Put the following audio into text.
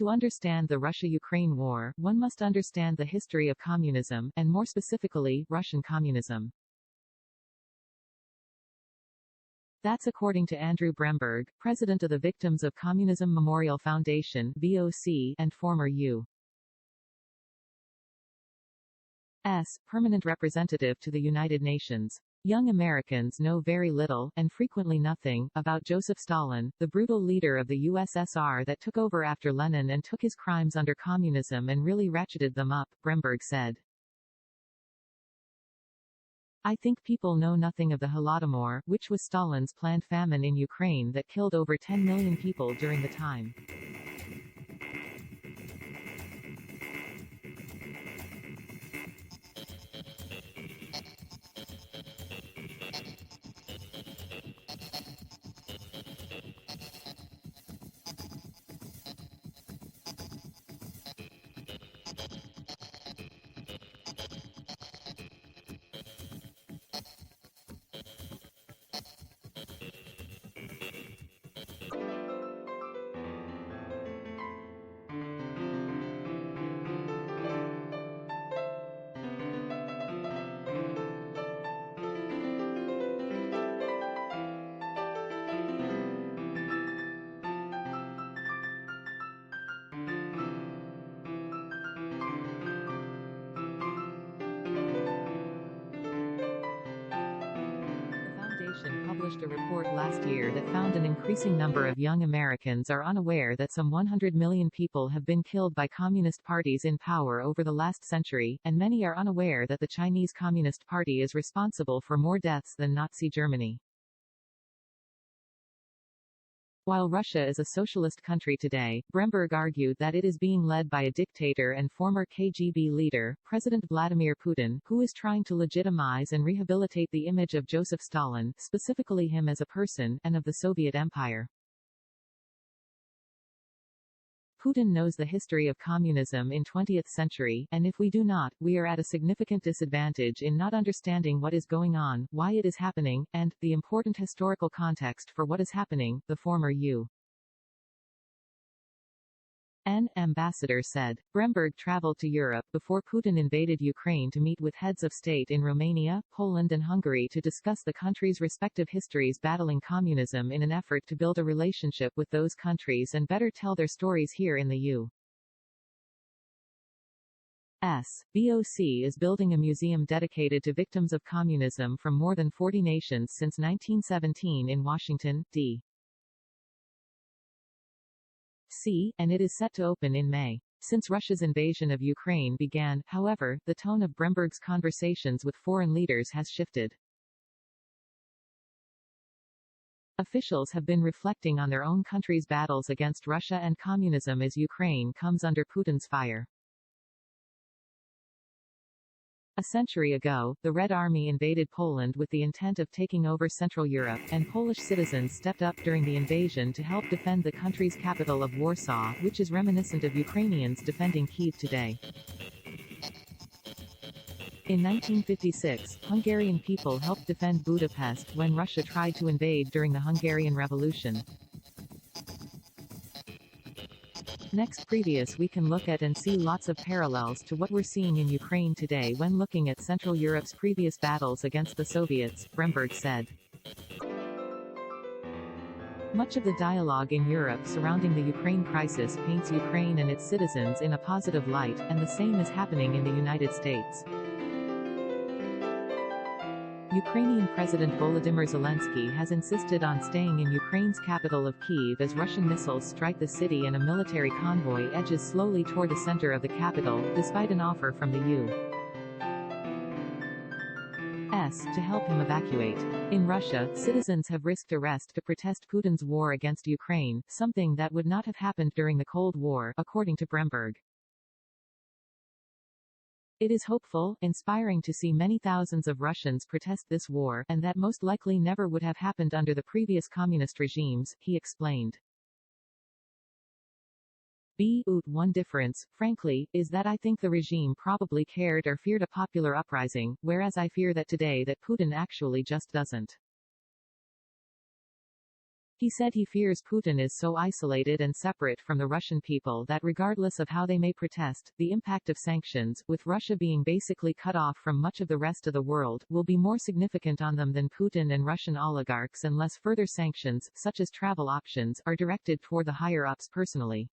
To understand the Russia-Ukraine war, one must understand the history of communism, and more specifically, Russian communism. That's according to Andrew Bremberg, president of the Victims of Communism Memorial Foundation (VOC) and former U.S. permanent representative to the United Nations. Young Americans know very little, and frequently nothing, about Joseph Stalin, the brutal leader of the USSR that took over after Lenin and took his crimes under communism and really ratcheted them up, Bremberg said. I think people know nothing of the Holodomor, which was Stalin's planned famine in Ukraine that killed over 10 million people during the time. Published a report last year that found an increasing number of young Americans are unaware that some 100 million people have been killed by communist parties in power over the last century, and many are unaware that the Chinese Communist Party is responsible for more deaths than Nazi Germany. While Russia is a socialist country today, Bremberg argued that it is being led by a dictator and former KGB leader, President Vladimir Putin, who is trying to legitimize and rehabilitate the image of Joseph Stalin, specifically him as a person, and of the Soviet Empire. Putin knows the history of communism in 20th century, and if we do not, we are at a significant disadvantage in not understanding what is going on, why it is happening, and the important historical context for what is happening, the former U.S. ambassador said. Bremberg traveled to Europe before Putin invaded Ukraine to meet with heads of state in Romania, Poland and Hungary to discuss the countries' respective histories battling communism in an effort to build a relationship with those countries and better tell their stories here in the U.S. VOC is building a museum dedicated to victims of communism from more than 40 nations since 1917 in Washington, D.C., and it is set to open in May. Since Russia's invasion of Ukraine began, however, the tone of Bremberg's conversations with foreign leaders has shifted. Officials have been reflecting on their own country's battles against Russia and communism as Ukraine comes under Putin's fire. A century ago, the Red Army invaded Poland with the intent of taking over Central Europe, and Polish citizens stepped up during the invasion to help defend the country's capital of Warsaw, which is reminiscent of Ukrainians defending Kyiv today. In 1956, Hungarian people helped defend Budapest when Russia tried to invade during the Hungarian Revolution. Next we can look at and see lots of parallels to what we're seeing in Ukraine today when looking at Central Europe's previous battles against the Soviets, Bremberg said. Much of the dialogue in Europe surrounding the Ukraine crisis paints Ukraine and its citizens in a positive light, and the same is happening in the United States. Ukrainian President Volodymyr Zelensky has insisted on staying in Ukraine's capital of Kyiv as Russian missiles strike the city and a military convoy edges slowly toward the center of the capital, despite an offer from the U.S. to help him evacuate. In Russia, citizens have risked arrest to protest Putin's war against Ukraine, something that would not have happened during the Cold War, according to Bremberg. It is hopeful, inspiring to see many thousands of Russians protest this war, and that most likely never would have happened under the previous communist regimes, he explained. One difference, frankly, is that I think the regime probably cared or feared a popular uprising, whereas I fear that today that Putin actually just doesn't. He said he fears Putin is so isolated and separate from the Russian people that regardless of how they may protest, the impact of sanctions, with Russia being basically cut off from much of the rest of the world, will be more significant on them than Putin and Russian oligarchs unless further sanctions, such as travel options, are directed toward the higher-ups personally.